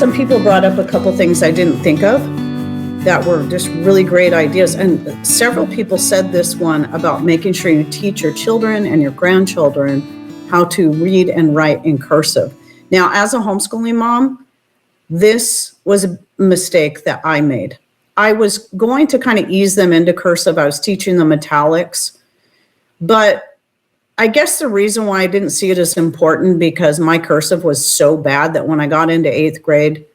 some people brought up a couple things I didn't think of that were just really great ideas. And several people said this one about making sure you teach your children and your grandchildren how to read and write in cursive. Now, as a homeschooling mom, this was a mistake that I made. I was going to kind of ease them into cursive. I was teaching them italics, but I guess the reason why I didn't see it as important because my cursive was so bad that when I got into 8th grade,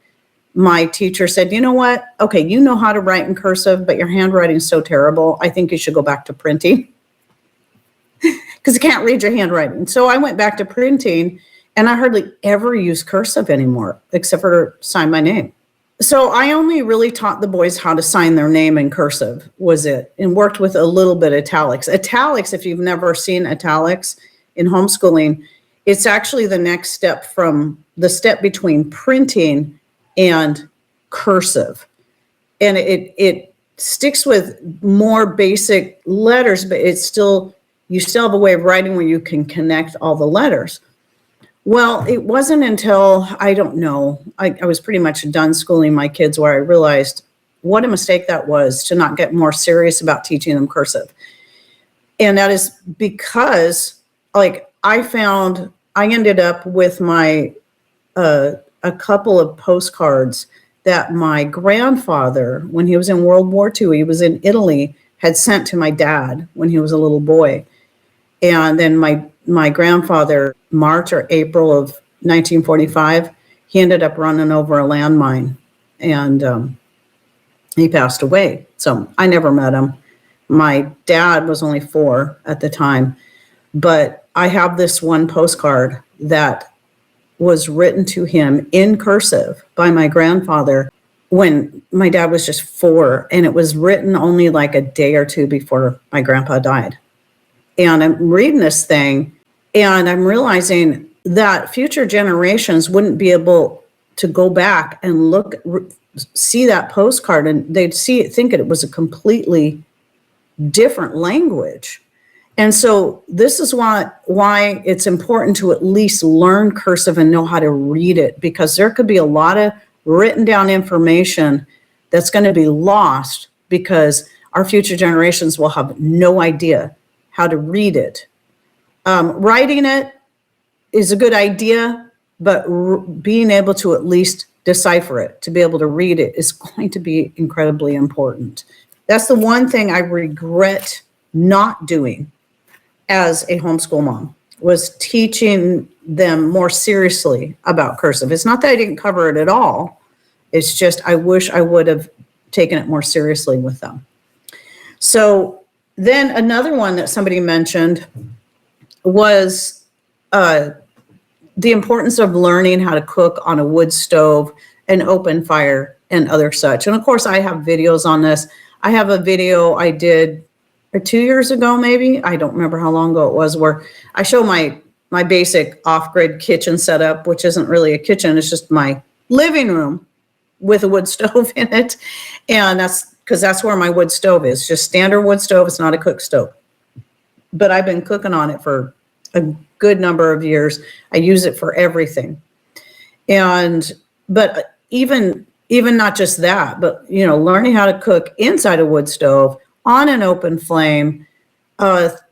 my teacher said, you know what? Okay, you know how to write in cursive, but your handwriting is so terrible. I think you should go back to printing because you can't read your handwriting. So I went back to printing and I hardly ever use cursive anymore, except for sign my name. So I only really taught the boys how to sign their name in cursive was it, and worked with a little bit of italics. Italics, if you've never seen italics in homeschooling, it's actually the next step from the step between printing and cursive. And it sticks with more basic letters, but you still have a way of writing where you can connect all the letters. Well, it wasn't until, I don't know, I was pretty much done schooling my kids where I realized what a mistake that was to not get more serious about teaching them cursive. And that is because, like, I ended up with a couple of postcards that my grandfather, when he was in World War II, he was in Italy, had sent to my dad when he was a little boy. And then my grandfather, March or April of 1945, he ended up running over a landmine and he passed away. So I never met him. My dad was only 4 at the time, but I have this one postcard that was written to him in cursive by my grandfather when my dad was just 4, and it was written only like a day or two before my grandpa died. And I'm reading this thing and I'm realizing that future generations wouldn't be able to go back and see that postcard, and they'd think it was a completely different language. And so this is why it's important to at least learn cursive and know how to read it, because there could be a lot of written down information that's going to be lost because our future generations will have no idea how to read it. Writing it is a good idea, but being able to at least decipher it, to be able to read it, is going to be incredibly important. That's the one thing I regret not doing as a homeschool mom, was teaching them more seriously about cursive. It's not that I didn't cover it at all. It's just I wish I would have taken it more seriously with them. So then another one that somebody mentioned was the importance of learning how to cook on a wood stove, an open fire, and other such. And of course, I have videos on this. I have a video I did 2 years ago, maybe. I don't remember how long ago it was, where I show my basic off-grid kitchen setup, which isn't really a kitchen. It's just my living room with a wood stove in it. And that's because that's where my wood stove is, just standard wood stove. It's not a cook stove. But I've been cooking on it for a good number of years. I use it for everything. But even not just that, but, learning how to cook inside a wood stove on an open flame,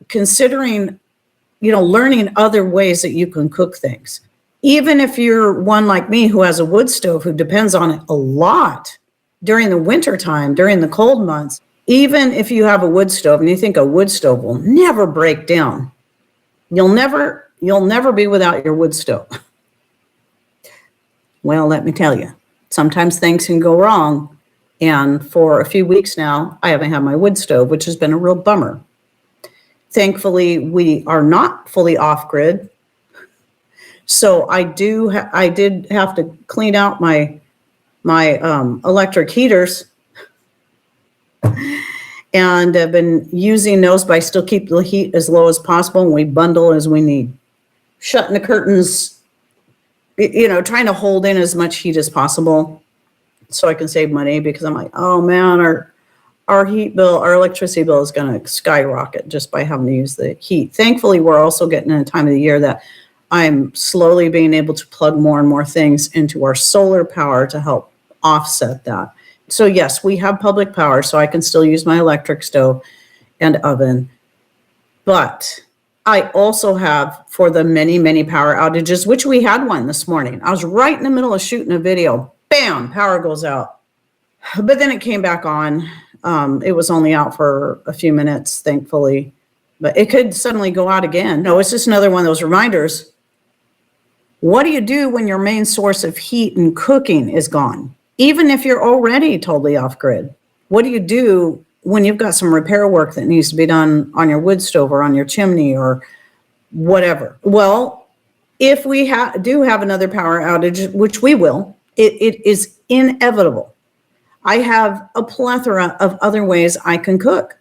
considering, learning other ways that you can cook things. Even if you're one like me who has a wood stove, who depends on it a lot during the winter time, during the cold months, even if you have a wood stove and you think a wood stove will never break down, you'll never be without your wood stove. Well, let me tell you, sometimes things can go wrong. And for a few weeks now, I haven't had my wood stove, which has been a real bummer. Thankfully, we are not fully off-grid. So I did have to clean out my electric heaters, and I've been using those, but I still keep the heat as low as possible, and we bundle as we need. Shutting the curtains, trying to hold in as much heat as possible so I can save money, because I'm like, oh man, our heat bill, our electricity bill is going to skyrocket just by having to use the heat. Thankfully, we're also getting in a time of the year that I'm slowly being able to plug more and more things into our solar power to help offset that. So yes, we have public power, so I can still use my electric stove and oven. But I also have, for the many, many power outages, which we had one this morning. I was right in the middle of shooting a video. Bam, power goes out. But then it came back on. It was only out for a few minutes, thankfully. But it could suddenly go out again. No, it's just another one of those reminders. What do you do when your main source of heat and cooking is gone? Even if you're already totally off grid, what do you do when you've got some repair work that needs to be done on your wood stove or on your chimney or whatever? Well, if we do have another power outage, which we will, it is inevitable. I have a plethora of other ways I can cook.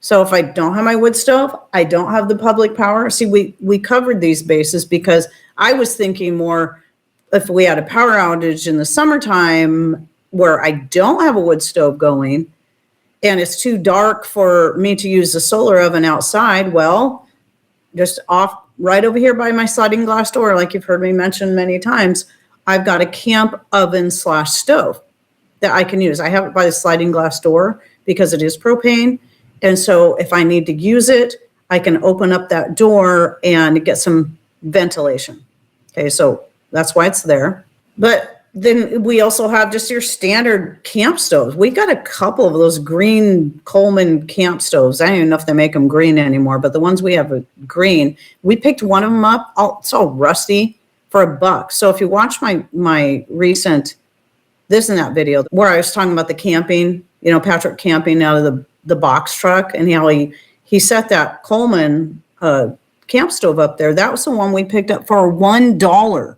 So if I don't have my wood stove, I don't have the public power. See, we covered these bases because I was thinking more if we had a power outage in the summertime where I don't have a wood stove going and it's too dark for me to use the solar oven outside, well, just off right over here by my sliding glass door, like you've heard me mention many times, I've got a camp oven / stove that I can use. I have it by the sliding glass door because it is propane. And so if I need to use it, I can open up that door and get some ventilation. Okay, so that's why it's there. But then we also have just your standard camp stoves. We got a couple of those green Coleman camp stoves. I don't even know if they make them green anymore, but the ones we have are green. We picked one of them up. It's all rusty for $1. So if you watch my recent this and that video where I was talking about the camping, Patrick camping out of the box truck and how he set that Coleman camp stove up there. That was the one we picked up for $1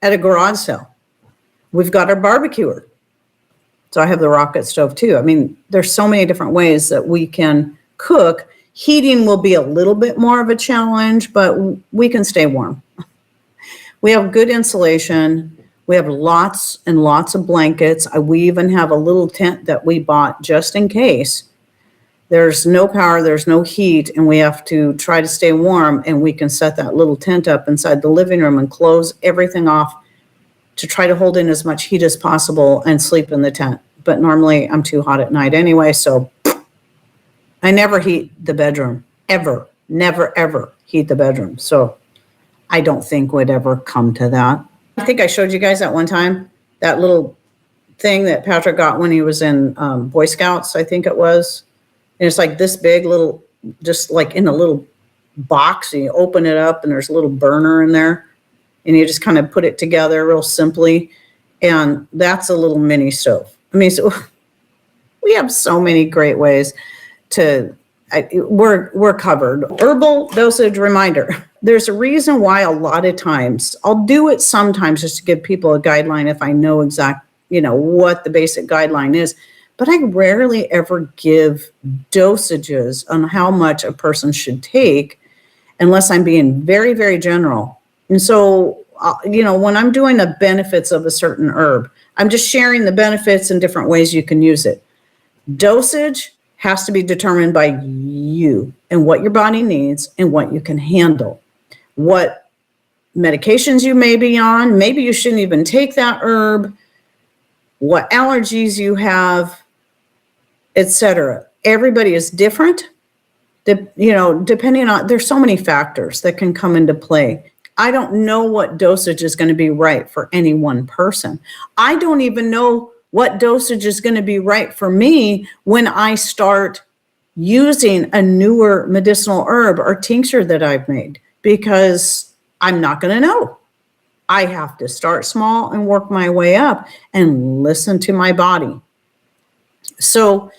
at a garage sale. We've got our barbecuer. So I have the rocket stove too. I mean, there's so many different ways that we can cook. Heating will be a little bit more of a challenge, but we can stay warm. We have good insulation. We have lots and lots of blankets. We even have a little tent that we bought just in case. There's no power, there's no heat, and we have to try to stay warm, and we can set that little tent up inside the living room and close everything off to try to hold in as much heat as possible and sleep in the tent. But normally I'm too hot at night anyway, so I never heat the bedroom, ever, never, ever heat the bedroom. So I don't think would ever come to that. I think I showed you guys that one time, that little thing that Patrick got when he was in Boy Scouts, I think it was. And it's like this big little, just like in a little box, and you open it up and there's a little burner in there and you just kind of put it together real simply. And that's a little mini stove. I mean, so we have so many great ways we're covered. Herbal dosage reminder. There's a reason why a lot of times, I'll do it sometimes just to give people a guideline if I know what the basic guideline is, but I rarely ever give dosages on how much a person should take unless I'm being very, very general. And so, when I'm doing the benefits of a certain herb, I'm just sharing the benefits and different ways you can use it. Dosage has to be determined by you and what your body needs and what you can handle. What medications you may be on, maybe you shouldn't even take that herb, what allergies you have, etc. Everybody is different, depending on, there's so many factors that can come into play. I don't know what dosage is going to be right for any one person. I don't even know what dosage is going to be right for me when I start using a newer medicinal herb or tincture that I've made, because I'm not going to know. I have to start small and work my way up and listen to my body. So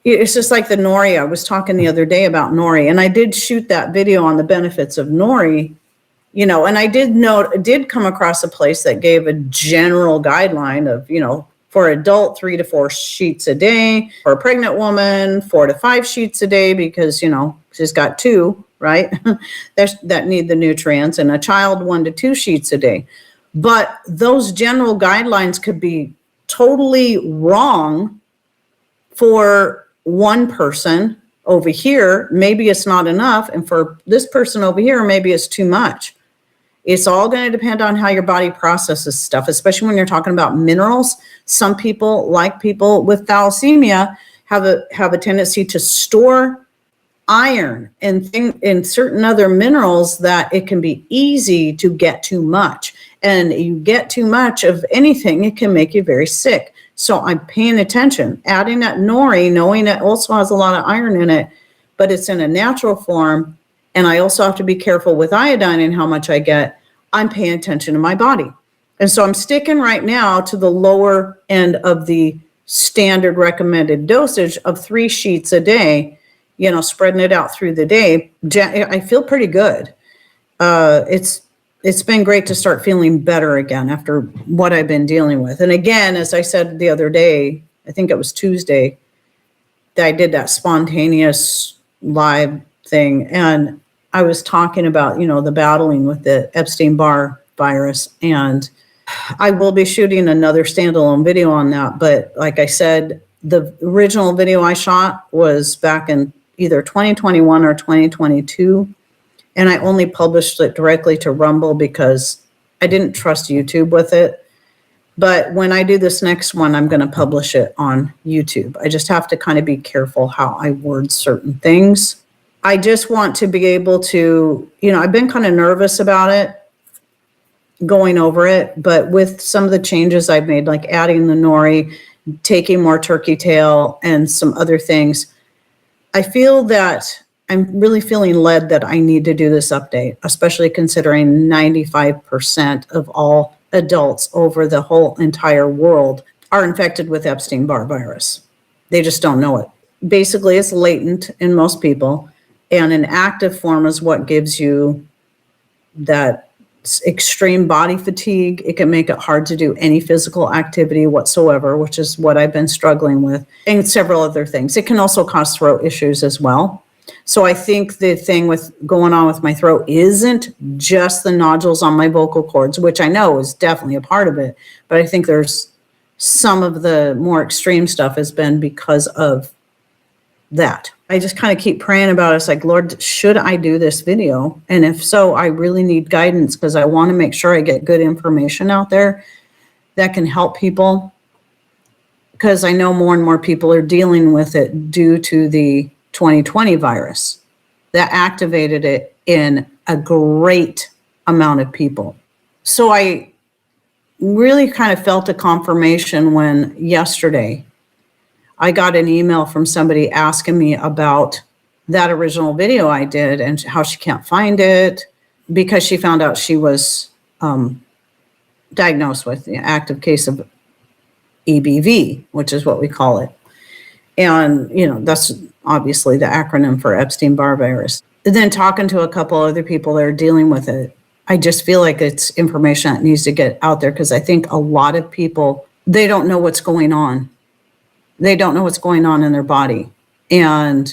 it's just like the nori. I was talking the other day about nori, and I did shoot that video on the benefits of nori, and I did come across a place that gave a general guideline of, for adult, 3 to 4 sheets a day. For a pregnant woman, 4 to 5 sheets a day because, she's got 2, right? that need the nutrients, and a child 1 to 2 sheets a day. But those general guidelines could be totally wrong for one person over here. Maybe it's not enough. And for this person over here, maybe it's too much. It's all going to depend on how your body processes stuff, especially when you're talking about minerals. Some people, like people with thalassemia, have a tendency to store iron and in certain other minerals that it can be easy to get too much. And you get too much of anything, it can make you very sick. So I'm paying attention, adding that nori, knowing it also has a lot of iron in it, but it's in a natural form. And I also have to be careful with iodine and how much I get. I'm paying attention to my body. And so I'm sticking right now to the lower end of the standard recommended dosage of 3 sheets a day, spreading it out through the day. I feel pretty good. It's been great to start feeling better again after what I've been dealing with. And again, as I said the other day, I think it was Tuesday, that I did that spontaneous live thing. And I was talking about, the battling with the Epstein-Barr virus. And I will be shooting another standalone video on that. But like I said, the original video I shot was back in either 2021 or 2022. And I only published it directly to Rumble because I didn't trust YouTube with it. But when I do this next one, I'm going to publish it on YouTube. I just have to kind of be careful how I word certain things. I just want to be able to, I've been kind of nervous about it, going over it. But with some of the changes I've made, like adding the nori, taking more turkey tail, and some other things, I feel that I'm really feeling led that I need to do this update, especially considering 95% of all adults over the whole entire world are infected with Epstein-Barr virus. They just don't know it. Basically, it's latent in most people, and an active form is what gives you that extreme body fatigue. It can make it hard to do any physical activity whatsoever, which is what I've been struggling with, and several other things. It can also cause throat issues as well. So I think the thing with going on with my throat isn't just the nodules on my vocal cords, which I know is definitely a part of it. But I think there's some of the more extreme stuff has been because of that. I just kind of keep praying about it. It's like, Lord, should I do this video? And if so, I really need guidance because I want to make sure I get good information out there that can help people. Because I know more and more people are dealing with it due to the 2020 virus that activated it in a great amount of people. So I really kind of felt a confirmation when yesterday I got an email from somebody asking me about that original video I did and how she can't find it because she found out she was diagnosed with the active case of EBV, which is what we call it. And, that's obviously the acronym for Epstein-Barr virus. And then talking to a couple other people that are dealing with it, I just feel like it's information that needs to get out there because I think a lot of people, they don't know what's going on. They don't know what's going on in their body. And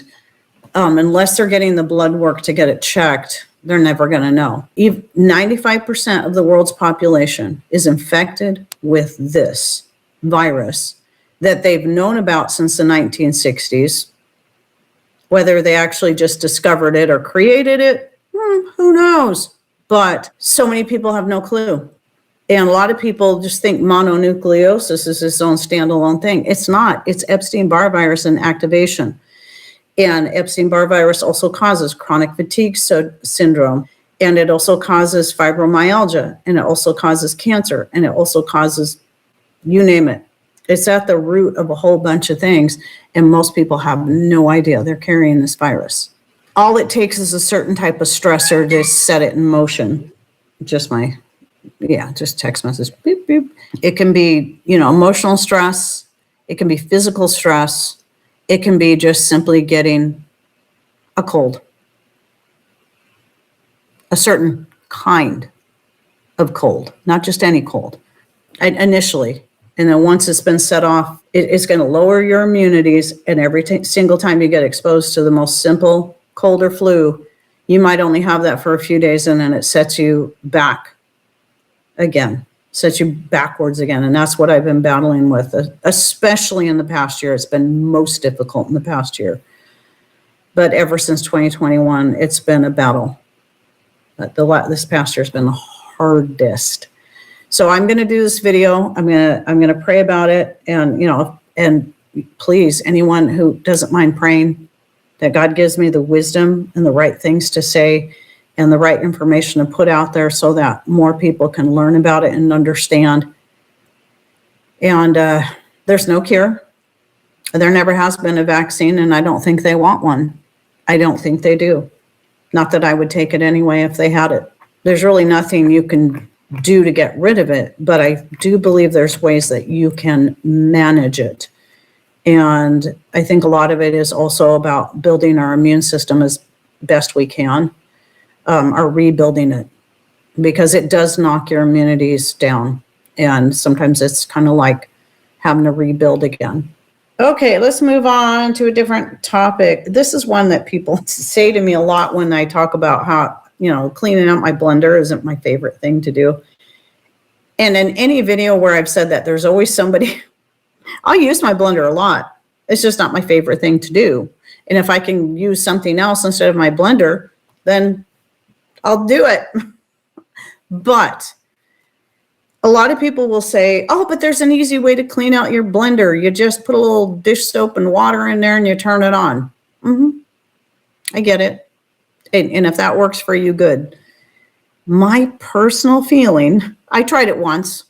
unless they're getting the blood work to get it checked, they're never going to know. 95% of the world's population is infected with this virus that they've known about since the 1960s. Whether they actually just discovered it or created it, who knows? But so many people have no clue. And a lot of people just think mononucleosis is its own standalone thing. It's not. It's Epstein-Barr virus and activation. And Epstein-Barr virus also causes chronic fatigue syndrome. And it also causes fibromyalgia. And it also causes cancer. And it also causes, you name it. It's at the root of a whole bunch of things, and most people have no idea they're carrying this virus. All it takes is a certain type of stressor to set it in motion. Just text message, beep, beep. It can be, emotional stress. It can be physical stress. It can be just simply getting a cold. A certain kind of cold, not just any cold. Initially. And then once it's been set off, it's going to lower your immunities. And every single time you get exposed to the most simple cold or flu, you might only have that for a few days, and then it sets you back again, sets you backwards again. And that's what I've been battling with, especially in the past year. It's been most difficult in the past year. But ever since 2021, it's been a battle. But this past year has been hardest. So I'm going to do this video. I'm going to pray about it. And, and please, anyone who doesn't mind praying, that God gives me the wisdom and the right things to say and the right information to put out there so that more people can learn about it and understand. And there's no cure. There never has been a vaccine, and I don't think they want one. I don't think they do. Not that I would take it anyway if they had it. There's really nothing you can do to get rid of it, but I do believe there's ways that you can manage it. And I think a lot of it is also about building our immune system as best we can, or rebuilding it, because it does knock your immunities down. And sometimes it's kind of like having to rebuild again. Okay, let's move on to a different topic. This is one that people say to me a lot when I talk about how, cleaning out my blender isn't my favorite thing to do. And in any video where I've said that, there's always somebody, I'll use my blender a lot. It's just not my favorite thing to do. And if I can use something else instead of my blender, then I'll do it. But a lot of people will say, oh, but there's an easy way to clean out your blender. You just put a little dish soap and water in there and you turn it on. I get it. And if that works for you, good. My personal feeling, I tried it once.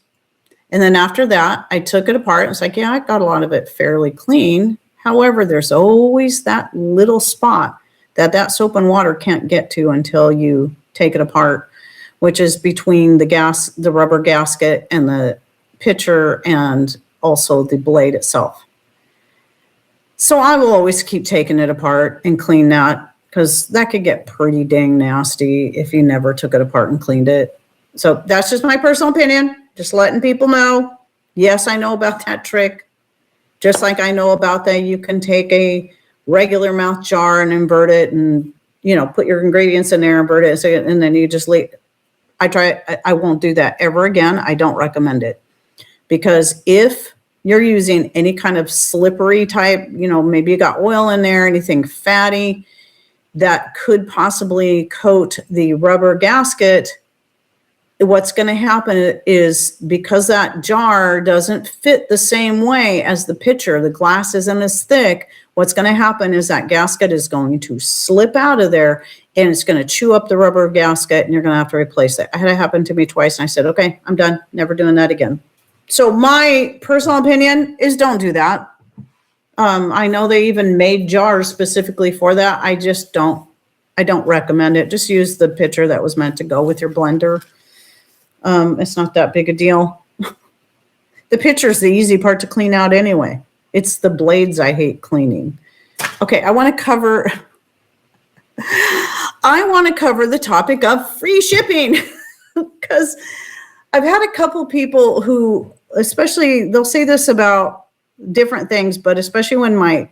And then after that, I took it apart. I was like, yeah, I got a lot of it fairly clean. However, there's always that little spot that soap and water can't get to until you take it apart, which is between the rubber gasket and the pitcher and also the blade itself. So I will always keep taking it apart and clean that, because that could get pretty dang nasty if you never took it apart and cleaned it. So that's just my personal opinion, just letting people know. Yes, I know about that trick. Just like I know about that, you can take a regular mouth jar and invert it and, put your ingredients in there, invert it, and then you just leave. I won't do that ever again. I don't recommend it, because if you're using any kind of slippery type, maybe you got oil in there, anything fatty that could possibly coat the rubber gasket, what's going to happen is, because that jar doesn't fit the same way as the pitcher, the glass isn't as thick, what's going to happen is that gasket is going to slip out of there and it's going to chew up the rubber gasket and you're going to have to replace it. I had it happen to me twice and I said, okay, I'm done. Never doing that again. So my personal opinion is don't do that. I know they even made jars specifically for that. I don't recommend it. Just use the pitcher that was meant to go with your blender. It's not that big a deal. The pitcher is the easy part to clean out anyway. It's the blades I hate cleaning. Okay, I want to cover the topic of free shipping, because I've had a couple people who, especially, they'll say this about different things, but especially when my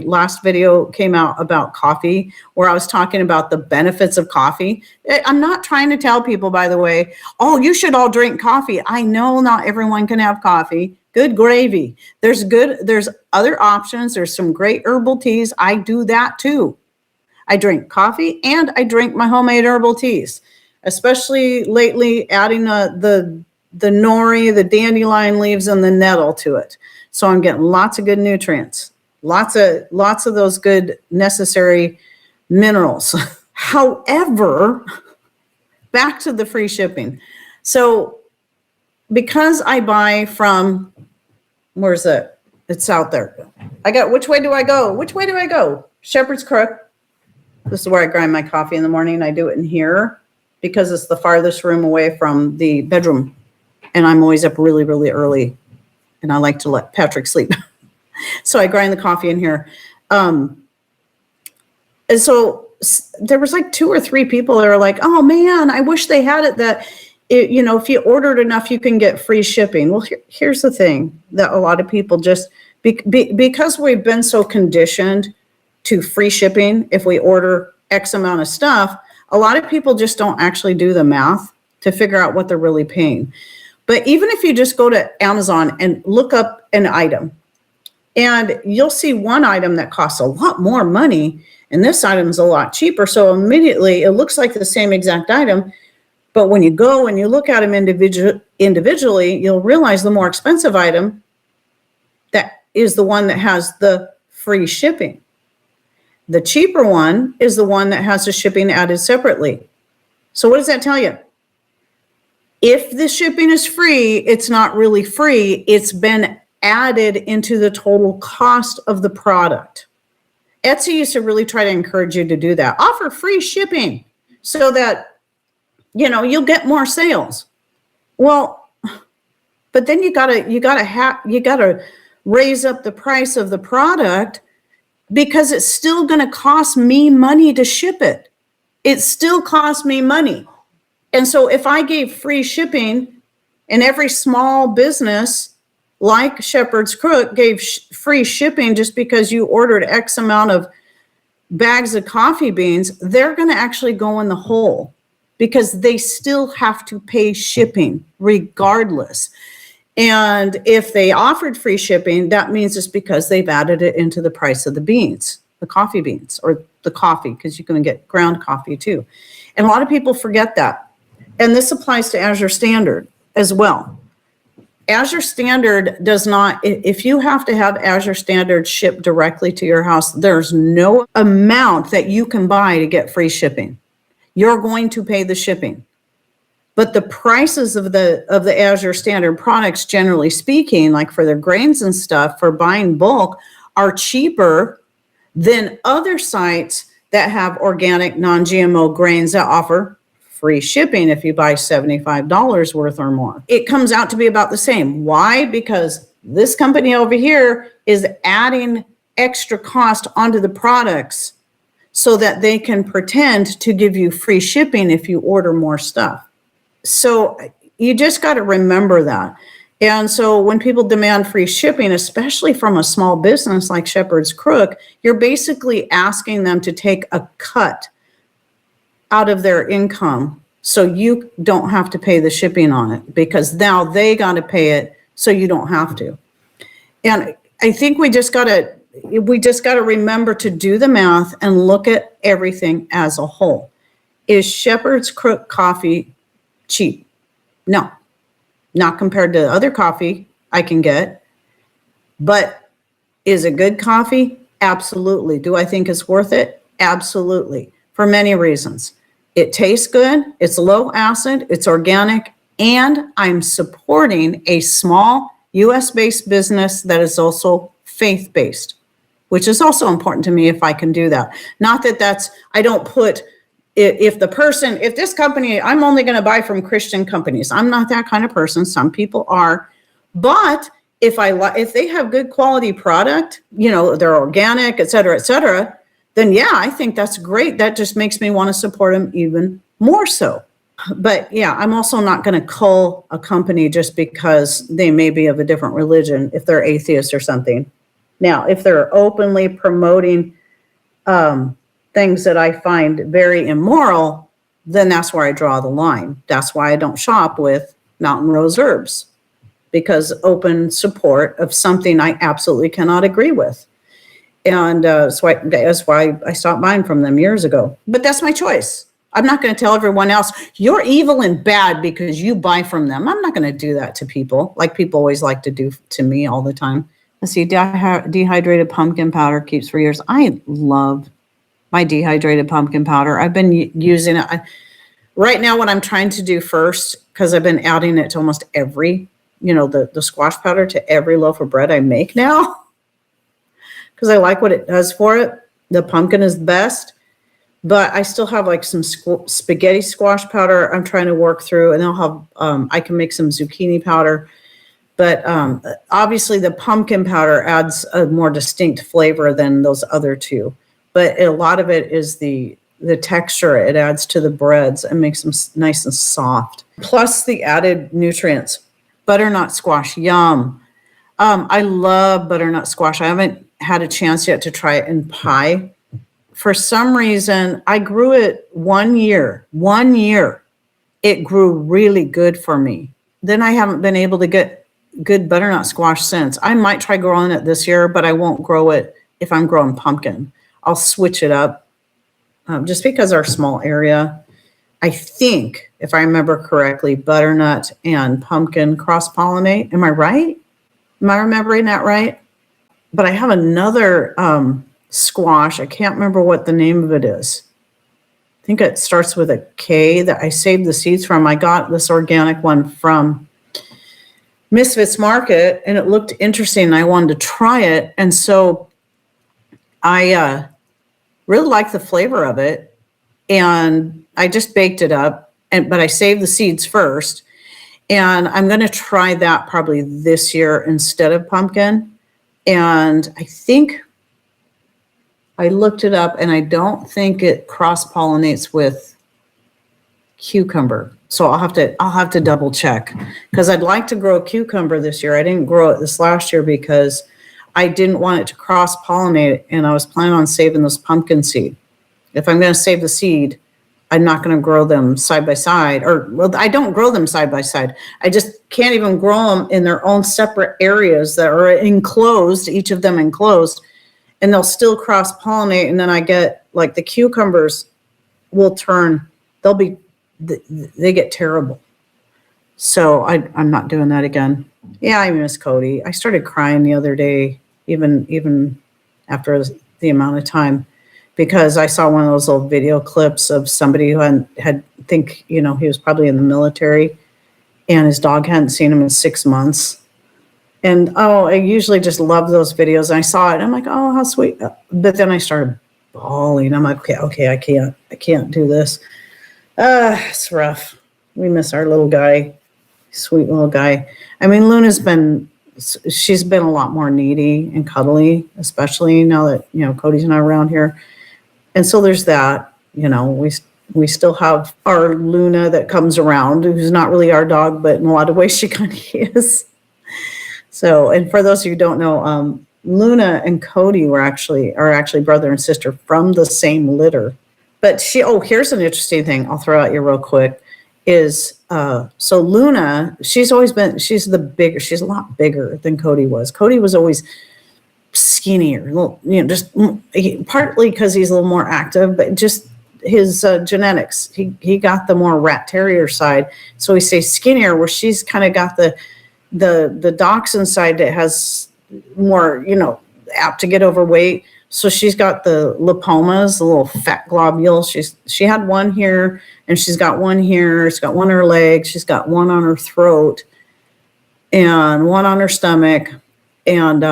last video came out about coffee, where I was talking about the benefits of coffee. I'm not trying to tell people, by the way, oh, you should all drink coffee. I know not everyone can have coffee. Good gravy. There's other options. There's some great herbal teas. I do that too. I drink coffee and I drink my homemade herbal teas, especially lately, adding the nori, the dandelion leaves, and the nettle to it. So I'm getting lots of good nutrients, lots of those good necessary minerals. However, back to the free shipping. So because I buy from, where's it? It's out there. Which way do I go? Which way do I go? Shepherd's Crook. This is where I grind my coffee in the morning. I do it in here because it's the farthest room away from the bedroom. And I'm always up really, really early. And I like to let Patrick sleep. So I grind the coffee in here. And so there was like 2 or 3 people that are like, oh man, I wish they had it that, if you ordered enough, you can get free shipping. Well, here's the thing that a lot of people just, because we've been so conditioned to free shipping, if we order X amount of stuff, a lot of people just don't actually do the math to figure out what they're really paying. But even if you just go to Amazon and look up an item, and you'll see one item that costs a lot more money, and this item is a lot cheaper. So immediately it looks like the same exact item, But when you go and you look at them individually, you'll realize the more expensive item that is the one that has the free shipping. The cheaper one is the one that has the shipping added separately. So what does that tell you? If the shipping is free, it's not really free. It's been added into the total cost of the product. Etsy used to really try to encourage you to do that. Offer free shipping so that, you'll get more sales. Well, but then you gotta raise up the price of the product, because it's still going to cost me money to ship it. It still costs me money. And so if I gave free shipping, and every small business like Shepherd's Crook gave free shipping just because you ordered X amount of bags of coffee beans, they're going to actually go in the hole, because they still have to pay shipping regardless. And if they offered free shipping, that means it's because they've added it into the price of the beans, the coffee beans, or the coffee, because you can get ground coffee too. And a lot of people forget that. And this applies to Azure Standard as well. Azure Standard does not, if you have to have Azure Standard shipped directly to your house, there's no amount that you can buy to get free shipping. You're going to pay the shipping. But the prices of the Azure Standard products, generally speaking, like for their grains and stuff, for buying bulk, are cheaper than other sites that have organic, non-GMO grains that offer free shipping if you buy $75 worth or more. It comes out to be about the same. Why? Because this company over here is adding extra cost onto the products so that they can pretend to give you free shipping if you order more stuff. So you just got to remember that. And so when people demand free shipping, especially from a small business like Shepherd's Crook, you're basically asking them to take a cut out of their income so you don't have to pay the shipping on it, because now they got to pay it so you don't have to. And I think we just got to remember to do the math and look at everything as a whole. Is Shepherd's Crook coffee cheap? No, not compared to other coffee I can get. But is it good coffee? Absolutely. Do I think it's worth it? Absolutely. For many reasons. It tastes good, it's low acid, it's organic, and I'm supporting a small US-based business that is also faith-based, which is also important to me if I can do that. Not that I don't put, if this company, I'm only going to buy from Christian companies. I'm not that kind of person. Some people are. But if they have good quality product, they're organic, et cetera, then yeah, I think that's great. That just makes me want to support them even more so. But yeah, I'm also not going to cull a company just because they may be of a different religion, if they're atheist or something. Now, if they're openly promoting things that I find very immoral, then that's where I draw the line. That's why I don't shop with Mountain Rose Herbs, because open support of something I absolutely cannot agree with. And so that's why I stopped buying from them years ago. But that's my choice. I'm not going to tell everyone else, you're evil and bad because you buy from them. I'm not going to do that to people, like people always like to do to me all the time. Let's see, dehydrated pumpkin powder keeps for years. I love my dehydrated pumpkin powder. I've been using it. Right now, what I'm trying to do first, because I've been adding it to almost every, the squash powder to every loaf of bread I make now, because I like what it does for it. The pumpkin is best, but I still have like some spaghetti squash powder I'm trying to work through, and I'll have, I can make some zucchini powder. But obviously the pumpkin powder adds a more distinct flavor than those other two. But a lot of it is the texture it adds to the breads and makes them nice and soft. Plus the added nutrients. Butternut squash, yum. I love butternut squash. I haven't had a chance yet to try it in pie. For some reason, I grew it 1 year. 1 year. It grew really good for me. Then I haven't been able to get good butternut squash since. I might try growing it this year, but I won't grow it if I'm growing pumpkin. I'll switch it up just because our small area. I think, if I remember correctly, butternut and pumpkin cross-pollinate. Am I right? Am I remembering that right? But I have another squash. I can't remember what the name of it is. I think it starts with a K that I saved the seeds from. I got this organic one from Misfits Market, and it looked interesting, and I wanted to try it. And so I really liked the flavor of it, and I just baked it up. But I saved the seeds first, and I'm going to try that probably this year instead of pumpkin. And I think I looked it up, and I don't think it cross-pollinates with cucumber. So I'll have to double check, because I'd like to grow a cucumber this year. I didn't grow it this last year because I didn't want it to cross-pollinate, and I was planning on saving this pumpkin seed. If I'm going to save the seed, I'm not going to grow them side by side, or well, I don't grow them side by side. I just can't even grow them in their own separate areas that are enclosed, each of them enclosed, and they'll still cross-pollinate. And then I get like the cucumbers will turn, they get terrible. So I'm not doing that again. Yeah, I miss Cody. I started crying the other day, even after the amount of time, because I saw one of those old video clips of somebody who had think, he was probably in the military, and his dog hadn't seen him in 6 months. And I usually just love those videos. And I saw it. I'm like, oh, how sweet. But then I started bawling. I'm like, okay, I can't do this. It's rough. We miss our little guy, sweet little guy. I mean, she's been a lot more needy and cuddly, especially now that, Cody's not around here. And so there's that, we still have our Luna that comes around, who's not really our dog, but in a lot of ways she kind of is. So, and for those of you who don't know, Luna and Cody are actually brother and sister from the same litter. But here's an interesting thing I'll throw at you real quick is, so Luna, she's a lot bigger than Cody was. Cody was always skinnier, just partly because he's a little more active, but just his genetics. He got the more rat terrier side. So he stays skinnier, where she's kind of got the dachshund side that has more, apt to get overweight. So she's got the lipomas, the little fat globules. She had one here, and she's got one here. She's got one on her leg. She's got one on her throat, and one on her stomach. And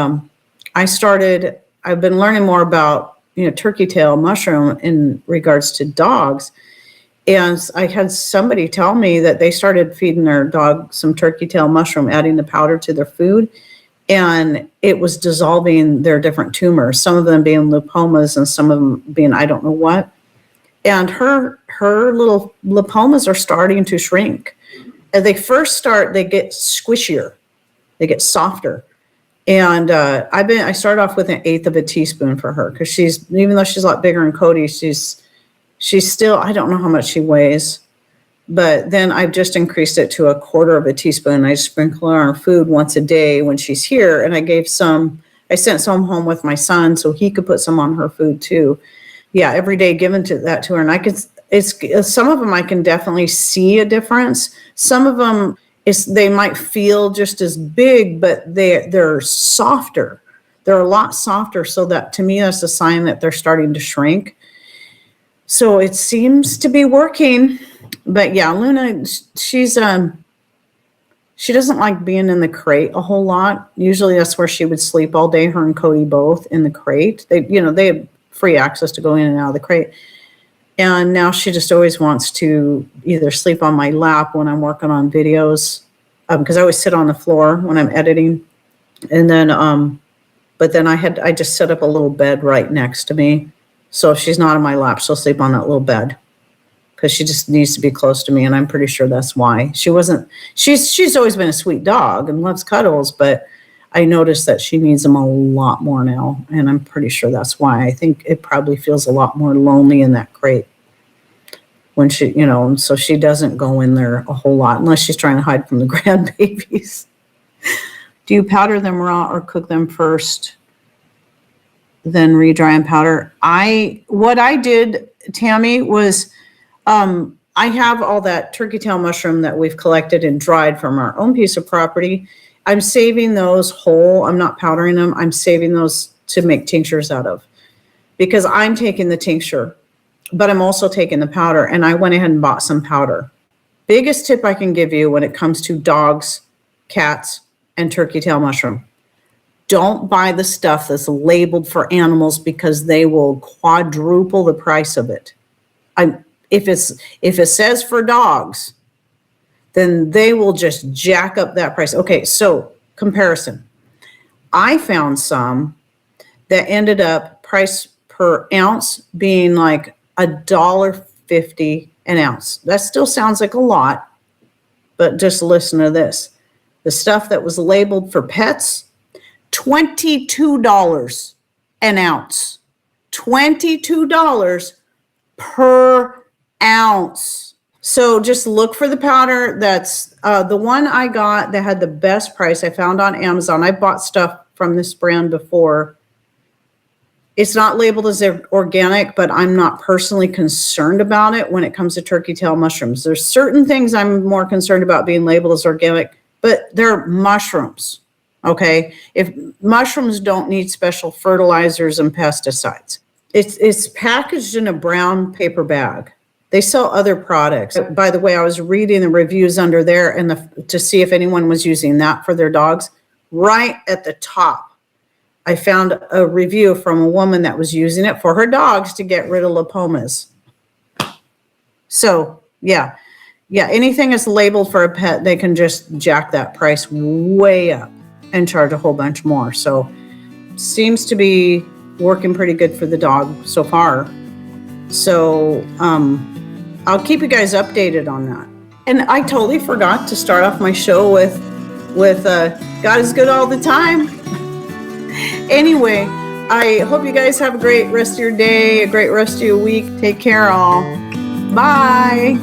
I've been learning more about, turkey tail mushroom in regards to dogs. And I had somebody tell me that they started feeding their dog some turkey tail mushroom, adding the powder to their food. And it was dissolving their different tumors, some of them being lipomas and some of them being I don't know what. And her little lipomas are starting to shrink. As they first start, they get squishier, they get softer. And I started off with 1/8 of a teaspoon for her, because even though she's a lot bigger than Cody, she's still, I don't know how much she weighs. But then I've just increased it to 1/4 of a teaspoon. I sprinkle her on her food once a day when she's here. And I sent some home with my son so he could put some on her food too. Yeah, every day giving that to her. And some of them I can definitely see a difference. Some of them, they might feel just as big, but they're softer. They're a lot softer. So that, to me, that's a sign that they're starting to shrink. So it seems to be working. But yeah, Luna, she doesn't like being in the crate a whole lot. Usually that's where she would sleep all day, her and Cody both in the crate. They have free access to go in and out of the crate. And now she just always wants to either sleep on my lap when I'm working on videos, because I always sit on the floor when I'm editing. And then, but then I just set up a little bed right next to me. So if she's not on my lap, she'll sleep on that little bed, because she just needs to be close to me. And I'm pretty sure that's why. She's always been a sweet dog and loves cuddles, but I noticed that she needs them a lot more now. And I'm pretty sure that's why. I think it probably feels a lot more lonely in that crate when she, so she doesn't go in there a whole lot unless she's trying to hide from the grandbabies. Do you powder them raw or cook them first, then redry and powder? What I did, Tammy, was I have all that turkey tail mushroom that we've collected and dried from our own piece of property. I'm saving those whole. I'm not powdering them. I'm saving those to make tinctures out of, because I'm taking the tincture, but I'm also taking the powder, and I went ahead and bought some powder. Biggest tip I can give you when it comes to dogs, cats, and turkey tail mushroom. Don't buy the stuff that's labeled for animals, because they will quadruple the price of it. If it says for dogs, then they will just jack up that price. Okay, so comparison. I found some that ended up price per ounce being like $1.50 an ounce. That still sounds like a lot, but just listen to this. The stuff that was labeled for pets, $22 an ounce. $22 per ounce. So just look for the powder. That's the one I got that had the best price I found on Amazon. I bought stuff from this brand before. It's not labeled as organic, but I'm not personally concerned about it when it comes to turkey tail mushrooms. There's certain things I'm more concerned about being labeled as organic, but they're mushrooms. Okay? If mushrooms don't need special fertilizers and pesticides. It's packaged in a brown paper bag. They sell other products. By the way, I was reading the reviews under there to see if anyone was using that for their dogs. Right at the top, I found a review from a woman that was using it for her dogs to get rid of lipomas. So, yeah, anything that's labeled for a pet, they can just jack that price way up and charge a whole bunch more. So, seems to be working pretty good for the dog so far. So, I'll keep you guys updated on that. And I totally forgot to start off my show with God is good all the time. Anyway, I hope you guys have a great rest of your day, a great rest of your week. Take care, all. Bye.